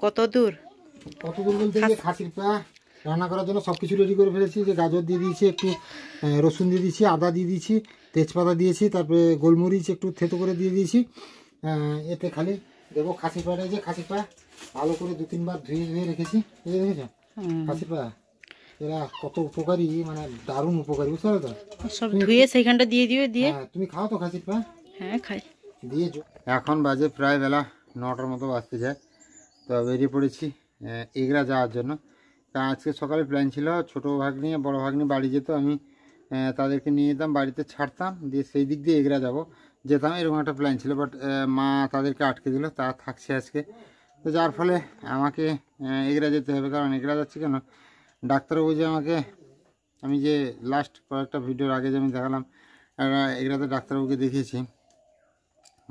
কত দূর বলতে যে খাসির পা রান্না করার জন্য সব কিছু রেডি করে ফেলেছি। যে গাজর দিয়ে দিয়েছি, একটু রসুন দিয়ে দিয়েছি, আদা দিয়ে দিয়েছি, তেজপাতা দিয়েছি, তারপরে গোলমরিচ একটু থেতো করে দিয়ে দিয়েছি। এতে খালি দেবো খাসির পাটা। যে খাসির পা ভালো করে 2-3 বার ধুয়ে রেখেছি। এই যে দেখেছো খাসির পা, এরা কত উপকারী, মানে দারুণ উপকারী, বুঝতে পারো তো? সব ধুয়ে সেইখানটা দিয়ে দিও। দিয়ে তুমি খাও তো খাসির পা? হ্যাঁ খাই। দিয়ে এখন বাজে প্রায় বেলা 9টার মতো বাজতে যায়। তো বেরিয়ে পড়েছি এগরা যাওয়ার জন্য। তা আজকে সকালে প্ল্যান ছিল ছোটো ভাগ্নি বড় ভাগ্নি বাড়ি যেত, আমি তাদেরকে নিয়ে যেতাম, বাড়িতে ছাড়তাম, দিয়ে সেই দিক দিয়ে এগরা যেতাম, এরকম একটা প্ল্যান ছিল। বাট মা তাদেরকে আটকে দিল, তা থাকছে আজকে। তো যার ফলে আমাকে এগরা যেতে হবে। কারণ এগরা যাচ্ছি কেন, ডাক্তারবাবু যে আমাকে, আমি যে লাস্ট কয়েকটা ভিডিওর আগে যে আমি দেখালাম এগরাতে ডাক্তারবাবুকে দেখিয়েছি,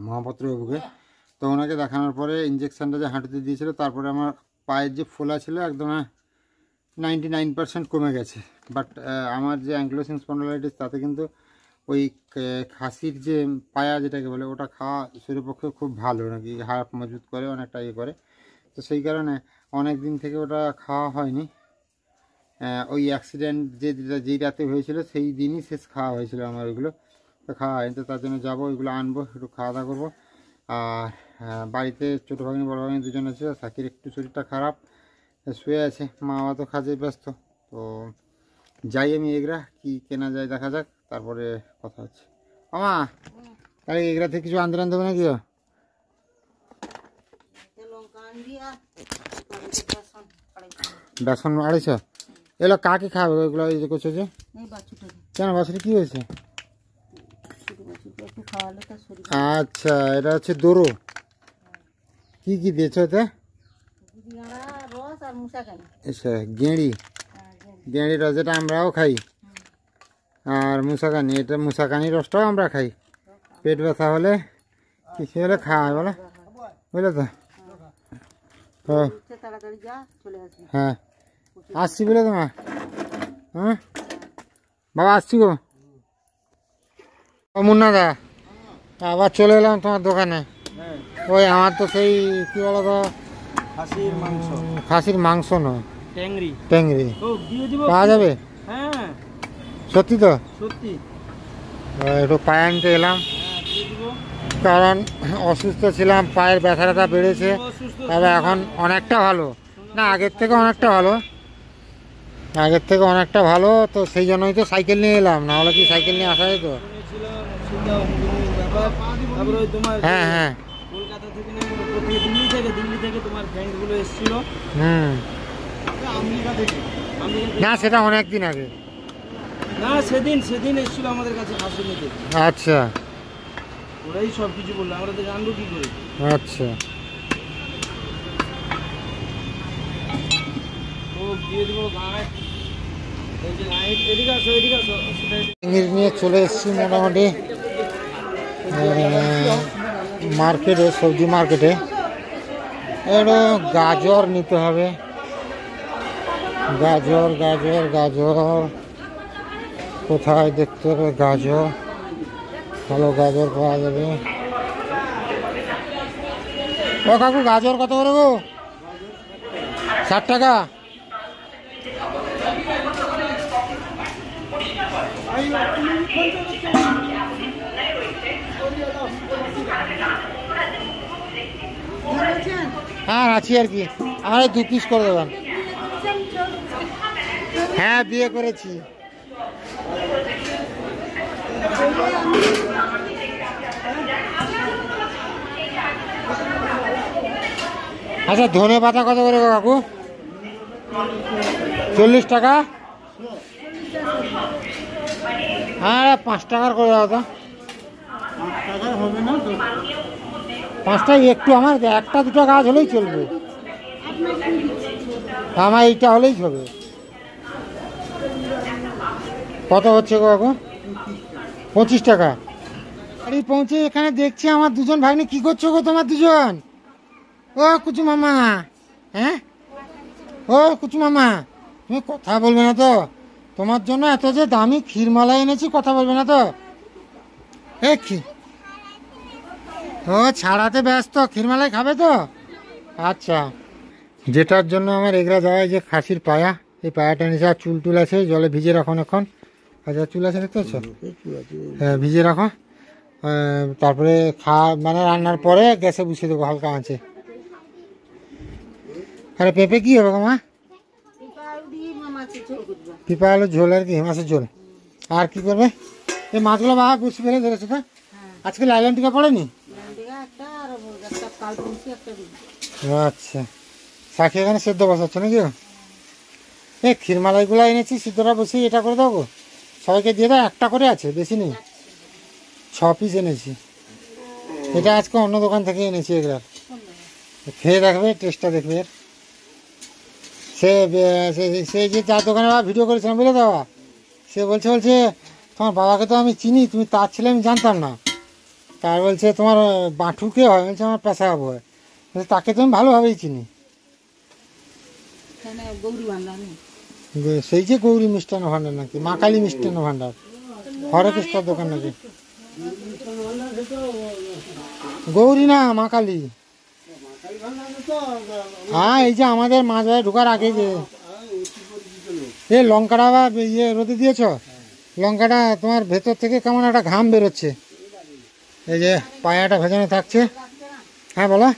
মহাপাত্রবাবুকে। তো ওনাকে দেখানোর পরে ইঞ্জেকশানটা যে হাঁটুতে দিয়েছিল, তারপরে আমার পায়ের যে ফোলা ছিল একদম 99% কমে গেছে। বাট আমার যে অ্যাঙ্কিলোসিং স্পন্ডালাইটিস, তাতে কিন্তু ওই খাসির যে পায়া যেটাকে বলে, ওটা খাওয়া শরীরের পক্ষে খুব ভালো নাকি, হাড় মজবুত করে, অনেকটা ইয়ে করে। তো সেই কারণে অনেক দিন থেকে ওটা খাওয়া হয়নি। ওই অ্যাক্সিডেন্ট যেই রাতে হয়েছিল সেই দিনই শেষ খাওয়া হয়েছিল আমার ওইগুলো। তো খাওয়া হয়নি, তো তার জন্য যাবো, ওইগুলো আনবো, একটু খাওয়া দাওয়া করবো। আর বাড়িতে ছোটো ভাগ্নি বড় ভাগ্নি দুজন আছে। সাকির একটু শরীরটা খারাপ, শুয়ে আছে, মা বাবা তো কাজে ব্যস্ত। তো যাই আমি এগরা, কি কেনা যায় দেখা যাক, তারপরে কথা হচ্ছে। মামা তাহলে এগরা থেকে কিছু আনতে দেবে নাকি? বেসন 250? এগুলো কাকে খাবে ওইগুলো? এই যে করছো যে, কেন বাছুরি কি হয়েছে? আচ্ছা, এটা হচ্ছে দোরো। কি কি দিয়েছ এতে? আচ্ছা, গেঁড়ি রস, যেটা আমরাও খাই, আর মুসাকানি, এটা মুসাকানি রসটাও আমরা খাই। পেট ব্যথা হলে কিছু হলে খাওয়া হয়, বলো, বুঝলে তো? হ্যাঁ আসছি, বুঝলে তোমার? হ্যাঁ বাবা আসছি গো। মুন্না দা, আবার চলে এলাম তোমার দোকানে। ওই আমার তো সেই কি বলো তো, খাসির মাংস নয়, ট্যাংরি পাওয়া যাবে? সত্যি তো? একটু পায়ে আনতে এলাম, কারণ অসুস্থ ছিলাম, পায়ের ব্যথাটা বেড়েছে। তবে এখন অনেকটা ভালো, না আগের থেকে অনেকটা ভালো, তো সেই জন্যই তো সাইকেল নিয়ে এলাম, না হলে কি সাইকেল নিয়ে আসা যেত? হ্যাঁ হ্যাঁ, না সেটা অনেক দিন আগে, না সেদিন এসেছিল আমাদের কাছে খাসি নিতে। আচ্ছা, ওরাই সব কিছু বললো, আমরা তো জানবো কি করে? আচ্ছা, ও দিয়ে দিব গায়ে, এই যে এদিকে আসো নিয়ে চলে এসেছি মোটামুটি মার্কেটে, সবজি মার্কেটে। একটু গাজর নিতে হবে, গাজর কোথায় দেখতে হবে গাজর, ভালো গাজর পাওয়া যাবে। ও কাকু, গাজর কত করে গো? 60 টাকা। হ্যাঁ আছি আর কি, আমার 2 পিস করে দেবেন। হ্যাঁ বিয়ে করেছি। আচ্ছা, ধনে পাতা কত করে গো কাকু? 40 টাকা। হ্যাঁ 5 টাকার করে দাও তো। 5টা একটু, আমার 1-2টা গাছ হলেই চলবে, আমার এইটা হলেই হবে। কত হচ্ছে গো কাকু? 25 টাকা। বাড়ি পৌঁছে এখানে দেখছি আমার দুজন ভাগ্নি, কি করছো গো তোমার দুজন? ও কুচু মামা, হ্যাঁ ও কুচু মামা, তুমি কথা বলবে না তো? তোমার জন্য এত যে দামি ক্ষীরমালা এনেছি, কথা বলবে না তো? ও ছাড়াতে ব্যস্ত, ক্ষীরমালাই খাবে তো? আচ্ছা, যেটার জন্য আমার এগরা যাওয়া, যে খাসির পায়া, এই পায়াটা নিচে আর চুল টুল আছে, জলে ভিজে রাখো এখন। আচ্ছা চুল আছে দেখতে পাচ্ছ? হ্যাঁ ভিজে রাখো, তারপরে মানে রান্নার পরে গ্যাসে বসিয়ে দেবো হালকা আঁচে। আরে পেঁপে কি হবে মা? পিপা আলু ঝোল আর কি, মাছের ঝোল। আর কি করবে? এই মাছগুলো বাবা বুঝতে পেরে ধরেছে তো? আজকে লাইলন টিকা পড়েনি? আচ্ছা, সাক্ষী এখানে সেদ্ধ বসাচ্ছ নাকি? এই ক্ষীরমালাইগুলো এনেছি, সিদ্ধটা বসিয়ে এটা করে দাও গো, সবাইকে দিয়ে দাও। একটা করে আছে, বেশি নেই, 6 পিস এনেছি। এটা আজকে অন্য দোকান থেকে এনেছি এগুলো। খেয়ে দেখবে, টেস্টটা দেখবে এর। সে যে যার দোকানে বাবা ভিডিও করেছিলাম বুঝলে বাবা, সে বলছে তোমার বাবাকে তো আমি চিনি, তুমি তার ছেলে আমি জানতাম না। তার বলছে তোমার বাঁটুকে হয়, বলছে আমার পেশা হবো হয়, তাকে তো আমি ভালোভাবেই চিনি। সেই যে গৌরী মিষ্টান্ন ভান্ডার নাকি, মা কালী মিষ্টান্ন ভান্ডার, হরেকৃষ্ণর দোকান নাকি? গৌরী না, মা কালী। হ্যাঁ, এই যে আমাদের মাছ বাজারে ঢোকার আগে যে লঙ্কাটা বা ইয়ে রোদে দিয়েছ, লঙ্কাটা তোমার ভেতর থেকে কেমন একটা ঘাম বেরোচ্ছে, এই যে পায়াটা ভেজানো থাকছে। হ্যাঁ বলো।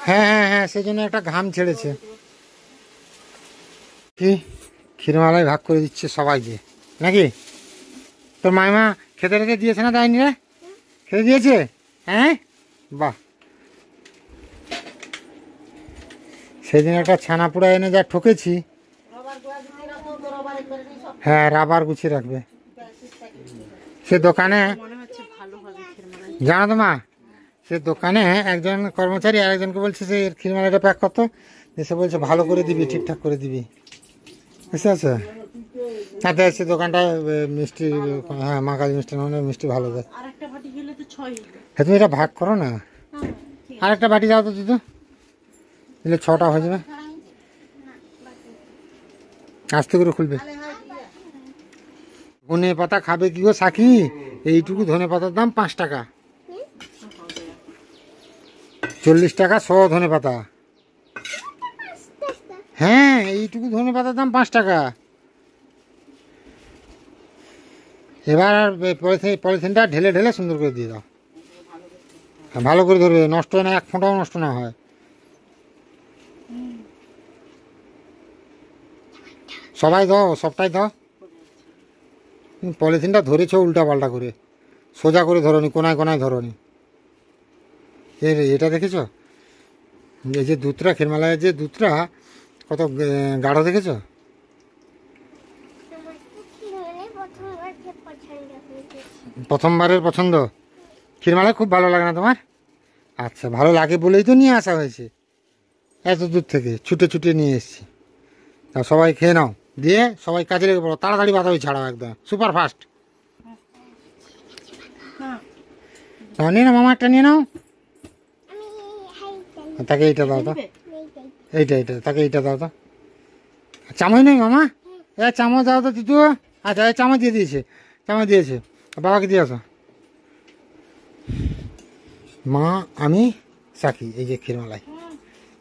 হ্যাঁ হ্যাঁ হ্যাঁ, সেই জন্য একটা ঘাম ছেড়েছে। কি ক্ষীরমালাই ভাগ করে দিচ্ছে সবাইকে নাকি? তোর মাইমা খেতে রেখে দিয়েছে না, দেয়নি রে? খেতে দিয়েছে? হ্যাঁ বাহ। সেদিন একটা ছানা পোড়া এনে যা ঠকেছি। হ্যাঁ, রাবার গুছিয়ে রাখবে। সে দোকানে জানো তো মা, সে দোকানে একজন কর্মচারী আর একজনকে বলছে যে ক্ষীরমালাইটা প্যাক করতো, সে বলছে ভালো করে দিবি, ঠিকঠাক করে দিবি, বুঝতে পারছো? আচ্ছা, সে দোকানটা মিষ্টি, হ্যাঁ মা কালী মিষ্টি মিষ্টি ভালো দেয়। হ্যাঁ, তুমি এটা ভাগ করো না, আরেকটা বাটি দাও তো দিদি, দিলে 6টা হয়ে যাবে। আস্তে করে খুলবে। ধনে পাতা খাবে কি গো সাকি? এইটুকু ধনে পাতার দাম 5 টাকা, 40 টাকা 100 ধনে পাতা। হ্যাঁ, এইটুকু ধনে পাতার দাম 5 টাকা। এবার পলিথিনটা ঢেলে ঢেলে সুন্দর করে দিয়ে দাও, ভালো করে ধরবে, নষ্ট হয় না, এক ফোঁটাও নষ্ট না হয়। সবাই দাও, সবটাই দাও। পলিথিনটা ধরেছ উল্টা পাল্টা করে, সোজা করে ধরনি, কোনায় কোনায় ধরনি। এটা দেখেছ? এই যে দুধটা, ক্ষীরমালাইয়ের যে দুধটা কত গাঢ় দেখেছ? প্রথমবারের পছন্দ? ক্ষীরমালাই খুব ভালো লাগে না তোমার? আচ্ছা, ভালো লাগে বলেই তো নিয়ে আসা হয়েছে, এত দূর থেকে ছুটে ছুটে নিয়ে এসেছি। তা সবাই খেয়ে নাও, দিয়ে সবাই কাজে লেগে পড়ো, তাড়াতাড়ি বাতাবি ছাড়াও, একদম সুপার ফাস্ট। নিয়ে নাও মামা, একটা নিয়ে নাও, তাকে এইটা দাও তো, এইটা তাকে এইটা দাও তো। চামচ নেই মামা? চামচ দাও তো তিতু। আচ্ছা, চামচ দিয়ে দিয়েছে, চামচ দিয়েছে, বাবাকে দিয়ে আসো। মা, আমি, সাকি, এই যে ক্ষীরমালাই,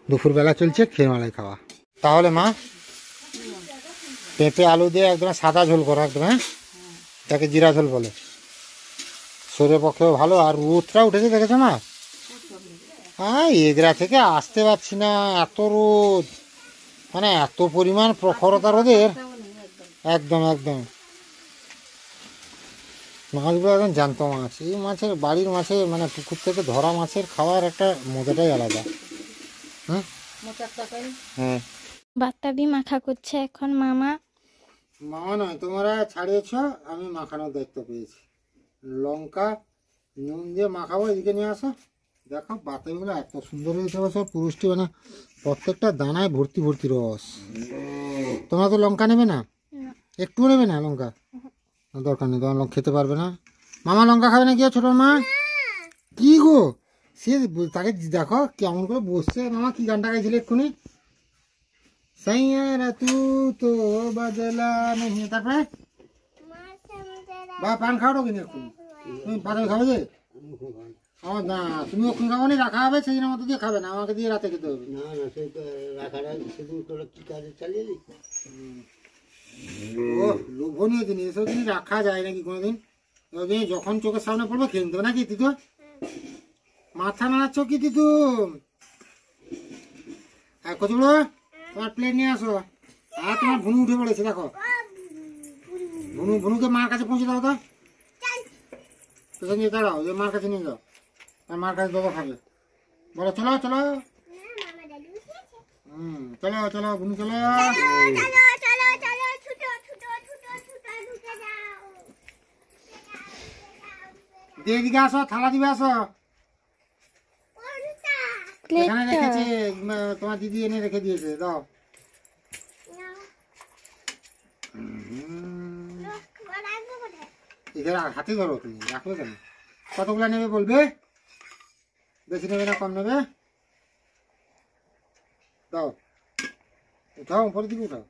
দুপুরবেলা চলছে ক্ষীরমালাই খাওয়া। তাহলে মা, পেঁপে আলু দিয়ে একদম সাদা ঝোল করো একদম, হ্যাঁ, তাকে জিরা ঝোল বলে, শরীরের পক্ষেও ভালো। আর রোদটা উঠেছে দেখেছো মা? হ্যাঁ, এগরা থেকে আসতে পারছি না, এত রোদ, মানে এত পরিমাণ প্রখরতা রোদের, একদম একদম। মাছগুলো একদম জ্যান্ত মাছ, এই মাছের, বাড়ির মাছে, মানে পুকুর থেকে ধরা মাছের খাওয়ার একটা মজাটাই আলাদা। হ্যাঁ হ্যাঁ, বাতাবি মাখা করছে এখন মামা। মামা নয়, তোমরা ছাড়িয়েছ, আমি মাখানোর দায়িত্ব পেয়েছি। লঙ্কা নুন দিয়ে মাখাবো, এদিকে নিয়ে আসো। দেখো বাতাবিগুলো এত সুন্দর হয়েছে সব, পুরুষটি, মানে প্রত্যেকটা দানায় ভর্তি ভর্তি রস। তোমরা তো লঙ্কা নেবে না? একটুও নেবে না লঙ্কা? দরকার নেই, তোমার লঙ্কা খেতে পারবে না। মামা লঙ্কা খাবে না? কি ছোট মা? কি গো, সে তাকে দেখো কেমন করে বসছে। মামা কি গানটা গাইছিলে এক্ষুনি? সাইয়ারা তু তো বদলা নেই। তারপরে বা পান খাওয়াটো কিনে এক্ষুনি, তুমি বাতাবি খাবে যে? ও না, তুমি ওখানে খাওয়ানি, রাখা হবে সেদিনের মতো দিয়ে খাবে না, আমাকে দিয়ে রাতে খেতে হবে। না না, সেই রাখাটা সেদিন তোরা কি কাজে চালিয়ে দিই। ও লোভনীয় জিনিস, এসব জিনিস রাখা যায় নাকি কোনোদিন? এবার জিনিস যখন চোখের সামনে পড়বে খেয়ে নিতে হবে নাকি তিতু? মাথা নাড়াচ্ছ কি তিতু? হ্যাঁ কচুড়ো, তোমার প্লেট নিয়ে আসো। আর তোমার ভুনু উঠে পড়েছে দেখো। ভুনুকে মার কাছে পৌঁছে দাও তো, পেছন দিয়ে দাঁড়াও, যে মার কাছে নিয়ে যাও, আর মার কাছে দাদা খাবে। বলো চলো চলো। চলো চলো ভুনু চলো। দিয়ে দিকে আসো, থালা দিবে আসো। এখানে রেখেছে, তোমার দিদি এনে রেখে দিয়েছে, দাও। এদের হাতে ধরো, তুমি রাখবে কেন? কতগুলো নেবে বলবে? বেশি নেবে না কম নেবে? দাও, উঠাও, উপরের দিকে উঠাও।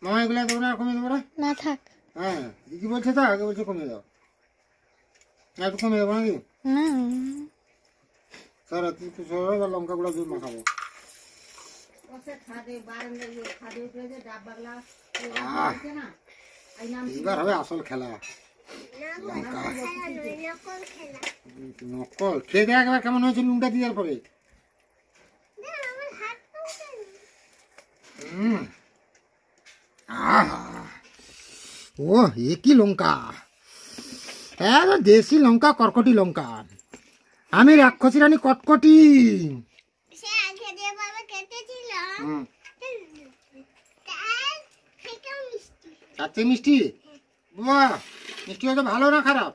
মামা এগুলো দেবো না, আর কমিয়ে দেবো না? না থাক। হ্যাঁ দিদি বলছে তো, আগে বলছে কমিয়ে দাও। একটু কমিয়ে দেবো নাকি? না স্যার একটু সরো, এবার লঙ্কা গুঁড়া দিয়ে মাখাবো। এবার হবে আসল খেলা। নকল খেয়ে দেখ একবার কেমন হয়েছে নুনটা দেওয়ার পরে। ও এ কি লঙ্কা, দেশি লঙ্কা, কটকটি লঙ্কা। আমি রাক্ষসী রানী কটকটি। চারটে মিষ্টি, বাহ মিষ্টি হয়তো ভালো না খারাপ?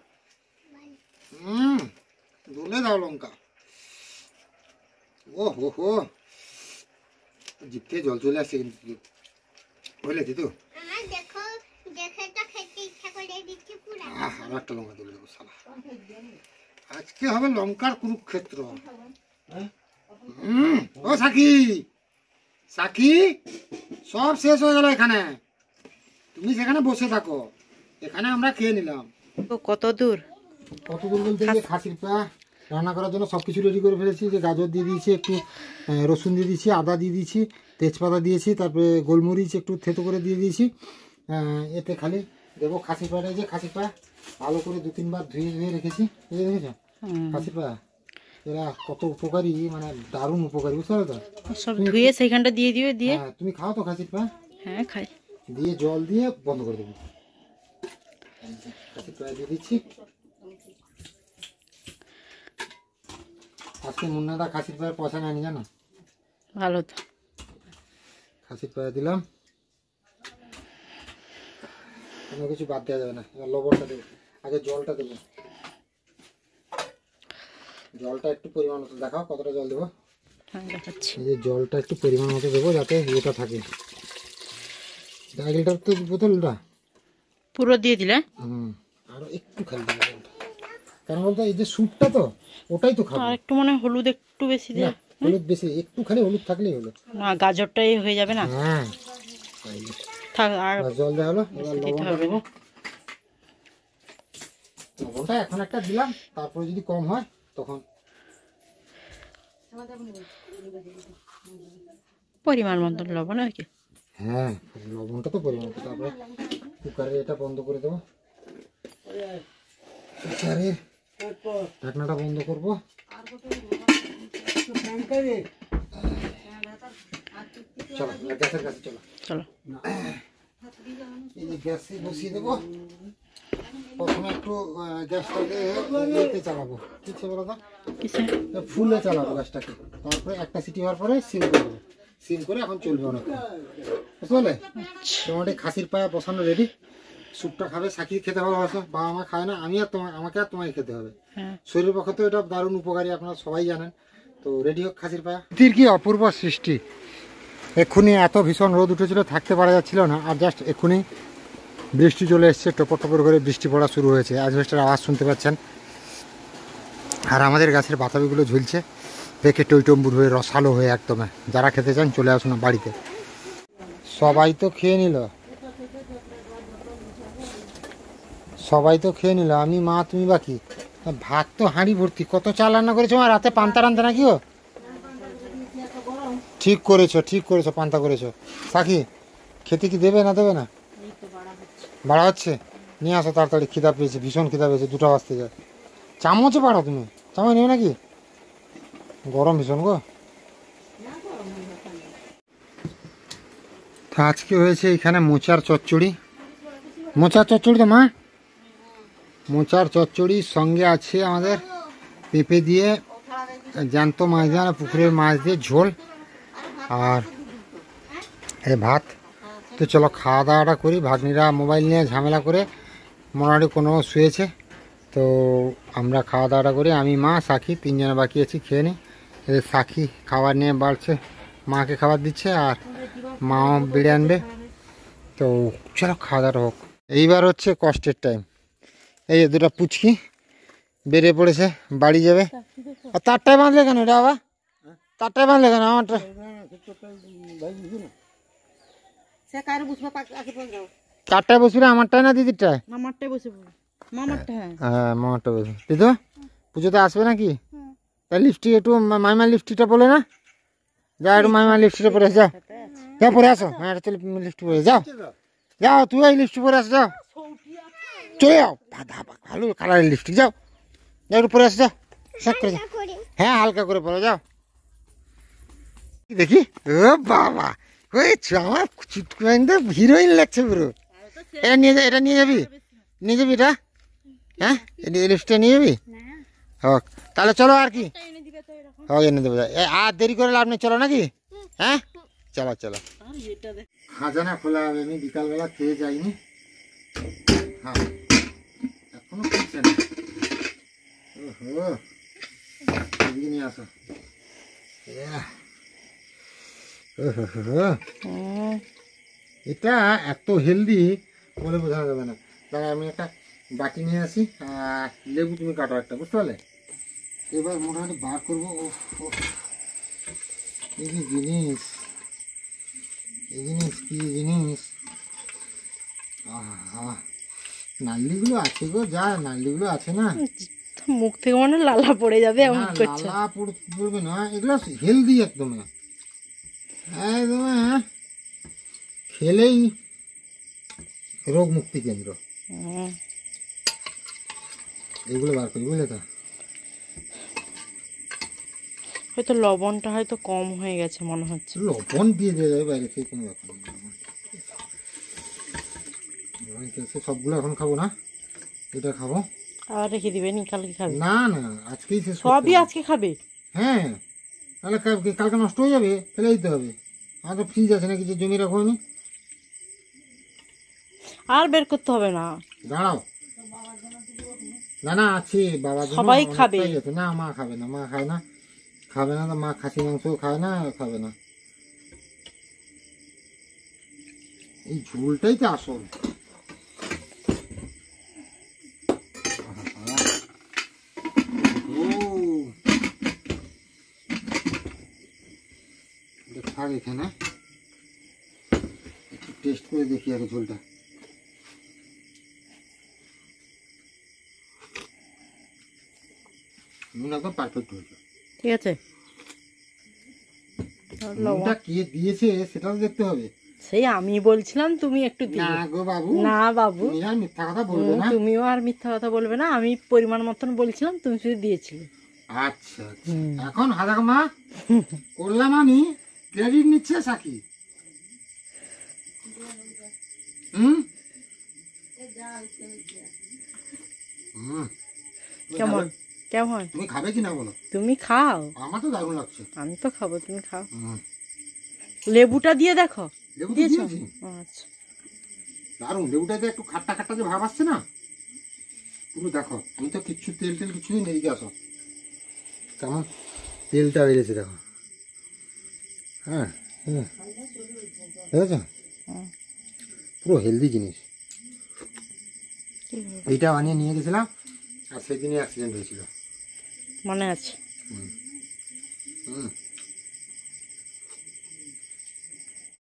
দোলে দাও লঙ্কা। ও হো হো, জিভ থেকে জল চলে আসছে কিন্তু। বুঝলে তো, আর একটা লঙ্কা তুলে দেবো শালা। আজকে হবে লঙ্কার কুরুক্ষেত্র। ও সাকি, সাকি সব শেষ হয়ে গেল এখানে, তুমি সেখানে বসে থাকো, এখানে আমরা খেয়ে নিলাম। কত দূর? কত দূর বলতে যে খাসির পা রান্না করার জন্য সব কিছু রেডি করে ফেলেছি। যে গাজর দিয়ে দিয়েছি, একটু রসুন দিয়ে দিয়েছি, আদা দিয়ে দিয়েছি, তেজপাতা দিয়েছি, তারপরে গোলমরিচ একটু থেতো করে দিয়ে দিয়েছি। এতে খালি দেবো খাসির পাটা। যে খাসির পা ভালো করে 2-3 বার ধুয়ে ধুয়ে রেখেছি, এই দেখেছো খাসির পা, এরা কত উপকারী, মানে দারুণ উপকারী, বুঝতে পারো তো? সব ধুয়ে সেইখানটা দিয়ে দিও, দিয়ে হ্যাঁ তুমি খাও তো খাসির পা? হ্যাঁ খাই। দিয়ে জল দিয়ে বন্ধ করে দেবো। খাসির পা দিয়ে দিচ্ছি। আজকে মুন্নাদা খাসির পায়ের পয়সা নেয়নি জানো? ভালো তো। খাসির পায়ে দিলাম, কোনো কিছু বাদ দেওয়া যাবে না। এবার লবণটা দেবো, আগে জলটা দেবো। জলটা একটু পরিমাণ মতো দেখাও কতটা জল দেবো। হ্যাঁ দেখাচ্ছি। এই যে জলটা একটু পরিমাণ মতো দেবো, যাতে এটা থাকে। 1 লিটার তো বোতলটা পুরো দিয়ে দিলে? আরো একটু খালি দেবো জলটা, কারণ বলতো এই যে স্যুপটা তো ওটাই তো খাবো। আর একটু মনে হয় হলুদ একটু বেশি দিয়ে। হলুদ বেশি, একটু খালি হলুদ থাকলেই হলো। না গাজরটাই হয়ে যাবে না? হ্যাঁ থাক, আর জল দেওয়া হলো। এবার লবণটা দেবো। লবণটা এখন একটা দিলাম, তারপরে যদি কম হয় তখন পরিমাণ মতো লবণ আর কি। হ্যাঁ লবণটা তো পরিমাণ মতো। তারপরে কুকারের এটা বন্ধ করে দেবো, কুকারের ঢাকনাটা বন্ধ করবো। চলো গ্যাসের কাছে চলো। চলো এই যে গ্যাসে বসিয়ে দেবো। প্রথমে একটু গ্যাসটাকে চালাবো, কিছু বলো তো, ফুলে চালাবো গ্যাসটাকে। তারপরে একটা সিটি হওয়ার পরে সিম করবো। সিম করে এখন চলবে অনেক, বুঝলে? তোমার খাসির পায়া বসানো রেডি। স্যুপটা খাবে, সাকি খেতে ভালোবাসো, বাবা মা খায় না, আমি আর আমাকে আর তোমাকে খেতে হবে। শরীরের পক্ষে তো এটা দারুণ উপকারী, আপনারা সবাই জানেন। তো রেডি হোক খাসির পায়া। তীর কি অপূর্ব সৃষ্টি। এক্ষুনি এত ভীষণ রোদ উঠেছিল, থাকতে পারা যাচ্ছিল না। আর জাস্ট এক্ষুনি বৃষ্টি চলে এসছে, টপর টপর করে বৃষ্টি পড়া শুরু হয়েছে। অ্যাজবেস্টের আওয়াজ শুনতে পাচ্ছেন। আর আমাদের গাছের বাতাবিগুলো ঝুলছে, পেকে টইটম্বুর হয়ে রসালো হয়ে একদম। যারা খেতে চান চলে আসুন বাড়িতে। সবাই তো খেয়ে নিল, সবাই তো খেয়ে নিল, আমি মা তুমি বাকি। ভাত তো হাঁড়ি ভর্তি, কত চাল রান্না করেছো মা? রাতে পান্তা রান্না নাকি? ও ঠিক করেছো পান্তা করেছো। সাকি খেতে কি দেবে না দেবে না? বাড়া হচ্ছে, নিয়ে আসো তাড়াতাড়ি, খিদা পেয়েছে, ভীষণ খিদা পেয়েছে, 2টা বাজতে যায়। চামচে পাড়ো তুমি, চামচ নেবে নাকি? গরম ভীষণ গো। তা আজকে হয়েছে এখানে মোচার চচ্চড়ি তো মা, মোচার চচ্চড়ির সঙ্গে আছে আমাদের পেঁপে দিয়ে জ্যান্ত মাছ দিয়ে, পুকুরের মাছ দিয়ে ঝোল, আর এই ভাত। তো চলো খাওয়া দাওয়াটা করি। ভাগ্নিরা মোবাইল নিয়ে ঝামেলা করে মোটামুটি কোনো শুয়েছে, তো আমরা খাওয়া দাওয়াটা করি। আমি মা সাক্ষী 3 জনে বাকি আছি, খেয়ে নিই। এদের সাক্ষী খাবার নিয়ে বাড়ছে, মাকে খাবার দিচ্ছে, আর মাও বেড়ে আনবে। তো চলো খাওয়া দাওয়াটা হোক। এইবার হচ্ছে কষ্টের টাইম। এই যে 2টা পুচকি বেরিয়ে পড়েছে, বাড়ি যাবে। আর তারটায় বাঁধলে কেন রে বাবা? তারটায় বাঁধলে কেন আমারটা? চারটায় বসবি না, আমারটায় না দিদিরটায়? মামারটায় বসে পড়ো। মামারটা, হ্যাঁ মামারটা বসবি। দিদু পুজোতে আসবে নাকি? তাই লিপস্টিক একটু মাইমা লিপস্টিকটা পরে না, যাও একটু মাইমা লিপস্টিকটা পরে যাও, যাও পরে আসো। হ্যাঁ লিপস্টিক পরে যাও, যাও তুই এই লিপস্টিক পরে আসো, যাও চলে যাও। ভালো কালারের লিপস্টিক, যাও যাও একটু পরে আসো, যাও শেখ করে যাও। হ্যাঁ হালকা করে পরে যাও। দেখি ও বাবা, ওই আমার চুটকুমাইন্দা হিরোইন লাগছে পুরো। এটা নিয়ে এটা নিয়ে যাবি এটা? হ্যাঁ এই লিপস্টিকটা নিয়ে যাবি? হোক তাহলে চলো, আর কি হোক এনে দেবো। আর দেরি করে লাভ নেই, চলো নাকি? হ্যাঁ চলো চলো। খাজানা খোলা হবে, আমি বিকালবেলা খেয়ে যাইনি। হ্যাঁ এখনো খুলছে না। ওহো এদিকে নিয়ে আসো। এটা এত হেলদি বলে বোঝানো যাবে না। তাহলে আমি একটা বাটি নিয়ে আসি, আর লেবু তুমি কাটো একটা, বুঝতে পারলে? এবার মোটামুটি বার করবো। এই জিনিস কি জিনিস, নাল্লিগুলো আছে গো, যা নাল্লিগুলো আছে না, মুখ থেকে মনে লালা পড়ে যাবে এমন করছে। লালা পড়বে না, এগুলো হেলদি একদম একদম, খেলেই রোগ মুক্তি কেন্দ্র। এগুলো বার করি, বুঝলে তো? হয়তো লবণটা হয়তো কম হয়ে গেছে মনে হচ্ছে। লবণ দিয়ে দেওয়া যাবে বাইরে থেকে, কোনো ব্যাপার নেই। সবগুলো এখন খাবো না, এটা খাবো। আর রেখে দিবেনি, কালকে খাবে? না না আজকেই শেষ। সবই আজকে খাবে? হ্যাঁ তাহলে কালকে নষ্ট হয়ে যাবে, ফেলে দিতে হবে। আমার তো ফ্রিজ আছে না, কিছু জমি রাখো আমি। আর বের করতে হবে না, দাঁড়াও। না আছে বাবার জন্য, সবাই খাবে। না মা খাবে না, মা খায় না, খাবে না। মা খাসি মাংস খায় না, খাবে না। এই ঝোলটাই তো আসল। থাক এখানে, একটু টেস্ট করে দেখি আগে ঝোলটা। নুন একদম পারফেক্ট হয়েছে। ঠিক আছে, নুনটা কে দিয়েছে সেটা তো দেখতে হবে। সেই আমি বলছিলাম, তুমি একটু না দিও। গো বাবু, না বাবু, তুমি আর মিথ্যা কথা বলবে না। তুমিও আর মিথ্যা কথা বলবে না। আমি পরিমাণ মতন বলছিলাম, তুমি শুধু দিয়েছিলে। আচ্ছা এখন হাজাকমা করলাম আমি, ক্রেডিট নিচ্ছে সাকি। কেমন কেমন? তুমি খাবে কি না বলো? তুমি খাও। আমার তো দারুণ লাগছে। আমি তো খাবো, তুমি খাও। লেবুটা দিয়ে দেখো। লেবু দিয়েছো? দিয়েছি। আচ্ছা দারুণ, লেবুটাতে একটু খাট্টা খাট্টা যে ভাব আসছে না, পুরো দেখো। আমি তো কিচ্ছু তেল কিছু দিন, এদিকে আসো, কেমন তেলটা বেরিয়েছে দেখো। হ্যাঁ দেখেছো, পুরো হেলদি জিনিস। এইটা বানিয়ে নিয়ে গেছিলাম, আর সেদিনই অ্যাক্সিডেন্ট হয়েছিল, মনে আছে।